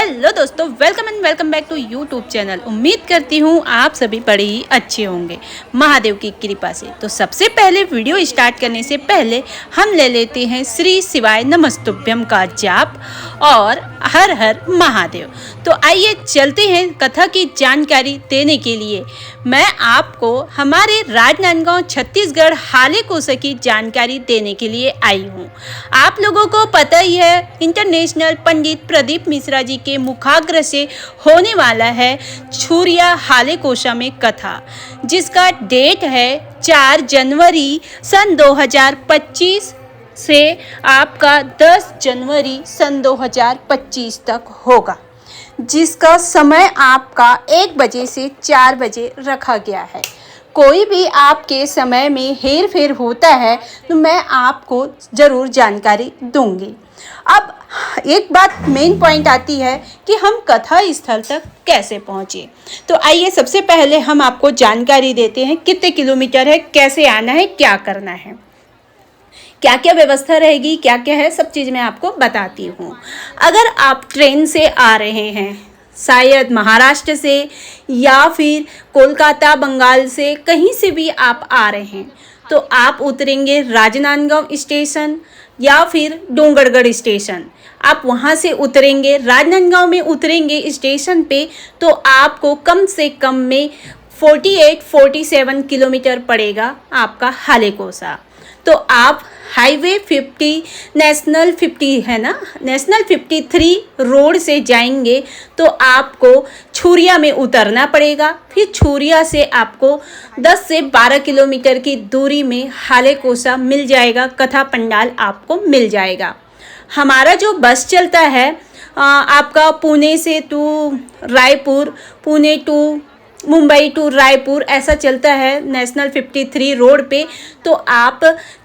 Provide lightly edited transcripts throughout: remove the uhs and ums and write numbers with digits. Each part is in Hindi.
हेलो दोस्तों, welcome and welcome back to YouTube channel. उम्मीद करती हूँ आप सभी बड़े ही अच्छे होंगे महादेव की कृपा से। तो सबसे पहले वीडियो स्टार्ट करने से पहले हम ले लेते हैं श्री शिवाय नमस्तुभ्यम का जाप और हर हर महादेव। तो आइए चलते हैं कथा की जानकारी देने के लिए। मैं आपको हमारे राजनांदगांव छत्तीसगढ़ हाले कोसा की जानकारी देने के लिए आई हूँ। आप लोगों को पता ही है, इंटरनेशनल पंडित प्रदीप मिश्रा जी के मुखाग्र से होने वाला है छुरिया हाले कोसा में कथा, जिसका डेट है 4 जनवरी सन 2025 से आपका 10 जनवरी सन 2025 तक होगा, जिसका समय आपका 1 बजे से 4 बजे रखा गया है। कोई भी आपके समय में हेर फेर होता है तो मैं आपको ज़रूर जानकारी दूंगी। अब एक बात मेन पॉइंट आती है कि हम कथा स्थल तक कैसे पहुँचे। तो आइए सबसे पहले हम आपको जानकारी देते हैं कितने किलोमीटर है, कैसे आना है, क्या करना है, क्या क्या व्यवस्था रहेगी, क्या क्या है, सब चीज़ मैं आपको बताती हूँ। अगर आप ट्रेन से आ रहे हैं, शायद महाराष्ट्र से या फिर कोलकाता बंगाल से, कहीं से भी आप आ रहे हैं, तो आप उतरेंगे राजनांदगांव स्टेशन या फिर डोंगरगढ़ स्टेशन। आप वहाँ से उतरेंगे, राजनांदगांव में उतरेंगे स्टेशन पे, तो आपको कम से कम में 48-47 किलोमीटर पड़ेगा आपका हाले कोसा। तो आप हाईवे 50 नेशनल 50 है ना, नेशनल 53 रोड से जाएंगे तो आपको छुरिया में उतरना पड़ेगा। फिर छुरिया से आपको 10 से 12 किलोमीटर की दूरी में हाले कोसा मिल जाएगा, कथा पंडाल आपको मिल जाएगा। हमारा जो बस चलता है आपका पुणे से to Raipur, Pune to Mumbai to Raipur, ऐसा चलता है नेशनल 53 रोड पे। तो आप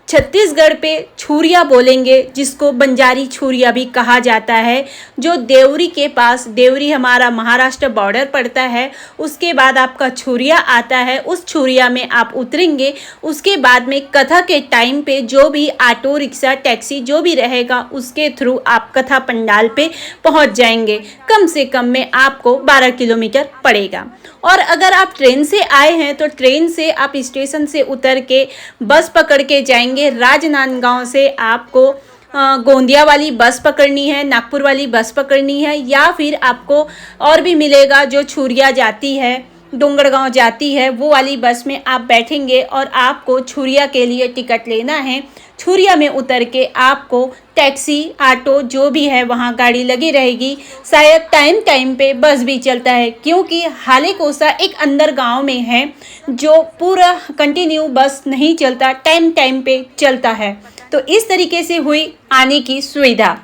छत्तीसगढ़ पे छुरिया बोलेंगे, जिसको बंजारी छुरिया भी कहा जाता है, जो देवरी के पास, देवरी हमारा महाराष्ट्र बॉर्डर पड़ता है, उसके बाद आपका छुरिया आता है। उस छुरिया में आप उतरेंगे। उसके बाद में कथा के टाइम पे जो भी ऑटो रिक्शा टैक्सी जो भी रहेगा, उसके थ्रू आप कथा पंडाल पे पहुंच जाएंगे। कम से कम में आपको 12 किलोमीटर पड़ेगा। और अगर आप ट्रेन से आए हैं तो ट्रेन से आप स्टेशन से उतर के बस पकड़ के जाएंगे। राजनांदगांव से आपको गोंदिया वाली बस पकड़नी है, नागपुर वाली बस पकड़नी है, या फिर आपको और भी मिलेगा जो छुरिया जाती है, डोंगरगांव जाती है, वो वाली बस में आप बैठेंगे और आपको छुरिया के लिए टिकट लेना है। छुरिया में उतर के आपको टैक्सी ऑटो जो भी है वहाँ गाड़ी लगी रहेगी। शायद टाइम पे बस भी चलता है, क्योंकि हाले कोसा एक अंदर गांव में है, जो पूरा कंटिन्यू बस नहीं चलता, टाइम पे चलता है। तो इस तरीके से हुई आने की सुविधा।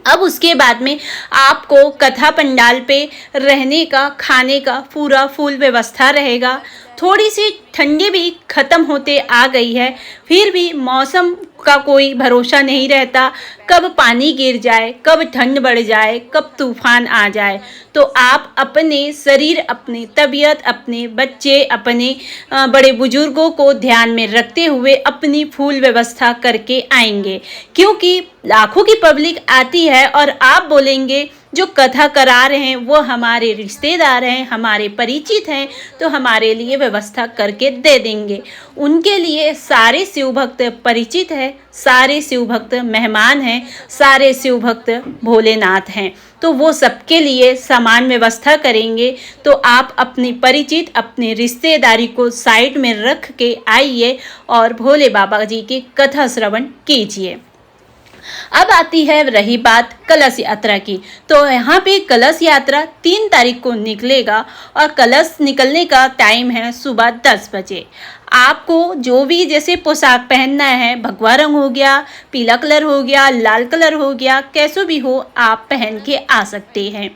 अब उसके बाद में आपको कथा पंडाल पे रहने का, खाने का पूरा फुल व्यवस्था रहेगा। थोड़ी सी ठंडी भी ख़त्म होते आ गई है, फिर भी मौसम का कोई भरोसा नहीं रहता, कब पानी गिर जाए, कब ठंड बढ़ जाए, कब तूफान आ जाए। तो आप अपने शरीर, अपनी तबीयत, अपने बच्चे, अपने बड़े बुजुर्गों को ध्यान में रखते हुए अपनी फुल व्यवस्था करके आएंगे, क्योंकि लाखों की पब्लिक आती है और आप बोलेंगे जो कथा करा रहे हैं वो हमारे रिश्तेदार हैं, हमारे परिचित हैं, तो हमारे लिए व्यवस्था करके दे देंगे। उनके लिए सारे शिव भक्त परिचित है, सारे शिव भक्त मेहमान हैं, सारे शिव भक्त भोलेनाथ हैं, तो वो सबके लिए समान व्यवस्था करेंगे। तो आप अपनी परिचित, अपनी रिश्तेदारी को साइड में रख के आइए और भोले बाबा जी की कथा श्रवण कीजिए। अब आती है रही बात कलश यात्रा की। तो यहाँ पे कलश यात्रा 3 तारीख को निकलेगा और कलश निकलने का टाइम है सुबह 10 बजे। आपको जो भी जैसे पोशाक पहनना है, भगवा रंग हो गया, पीला कलर हो गया, लाल कलर हो गया, कैसो भी हो आप पहन के आ सकते हैं।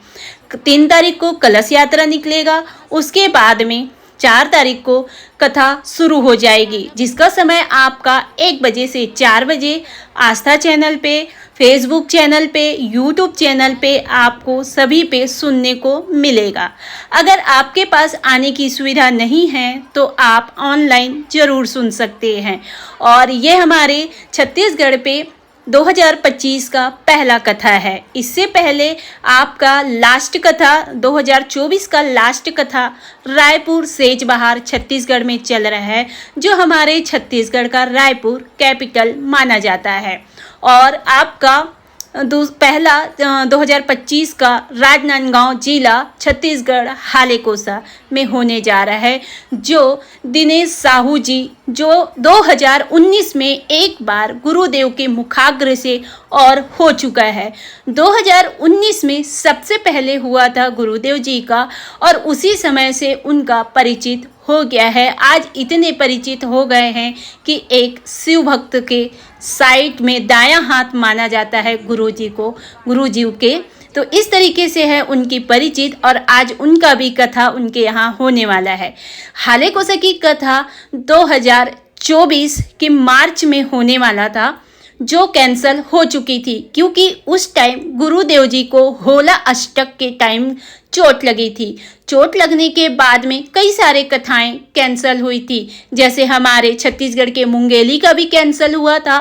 3 तारीख को कलश यात्रा निकलेगा। उसके बाद में 4 तारीख को कथा शुरू हो जाएगी, जिसका समय आपका 1 बजे से 4 बजे आस्था चैनल पे, फेसबुक चैनल पे, यूट्यूब चैनल पे आपको सभी पे सुनने को मिलेगा। अगर आपके पास आने की सुविधा नहीं है तो आप ऑनलाइन ज़रूर सुन सकते हैं। और ये हमारे छत्तीसगढ़ पे 2025 का पहला कथा है। इससे पहले आपका लास्ट कथा 2024 का लास्ट कथा रायपुर सेजबहार छत्तीसगढ़ में चल रहा है, जो हमारे छत्तीसगढ़ का रायपुर कैपिटल माना जाता है। और आपका पहला 2025 का राजनांदगांव जिला छत्तीसगढ़ हालेकोसा में होने जा रहा है, जो दिनेश साहू जी जो 2019 में एक बार गुरुदेव के मुखाग्र से और हो चुका है। 2019 में सबसे पहले हुआ था गुरुदेव जी का, और उसी समय से उनका परिचित हो गया है। आज इतने परिचित हो गए हैं कि एक शिव भक्त के साइड में दायां हाथ माना जाता है गुरुजी को, गुरुजी के। तो इस तरीके से है उनकी परिचित, और आज उनका भी कथा उनके यहाँ होने वाला है। हालेकोसा की कथा 2024 के मार्च में होने वाला था, जो कैंसल हो चुकी थी, क्योंकि उस टाइम गुरुदेव जी को होला अष्टक के टाइम चोट लगी थी। चोट लगने के बाद में कई सारे कथाएं कैंसल हुई थी, जैसे हमारे छत्तीसगढ़ के मुंगेली का भी कैंसल हुआ था,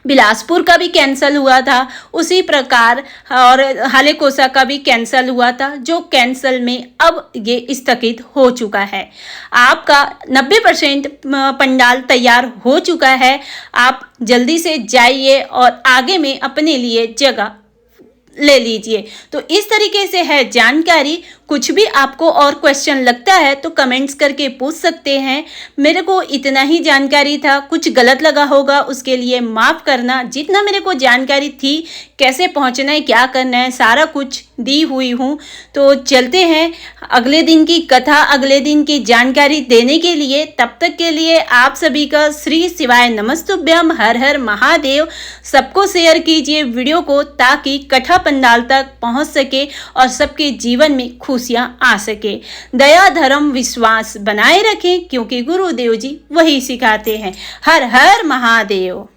बिलासपुर का भी कैंसल हुआ था, उसी प्रकार और हालेकोसा का भी कैंसल हुआ था, जो कैंसल में अब ये स्थगित हो चुका है। आपका 90% पंडाल तैयार हो चुका है। आप जल्दी से जाइए और आगे में अपने लिए जगह ले लीजिए। तो इस तरीके से है जानकारी। कुछ भी आपको और क्वेश्चन लगता है तो कमेंट्स करके पूछ सकते हैं। मेरे को इतना ही जानकारी था, कुछ गलत लगा होगा उसके लिए माफ़ करना। जितना मेरे को जानकारी थी, कैसे पहुंचना है, क्या करना है, सारा कुछ दी हुई हूँ। तो चलते हैं अगले दिन की कथा, अगले दिन की जानकारी देने के लिए। तब तक के लिए आप सभी का श्री शिवाय नमस्तुभ्यम, हर हर महादेव। सबको शेयर कीजिए वीडियो को, ताकि कथा पंडाल तक पहुंच सके और सबके जीवन में खुशियां आ सके। दया धर्म विश्वास बनाए रखें, क्योंकि गुरुदेव जी वही सिखाते हैं। हर हर महादेव।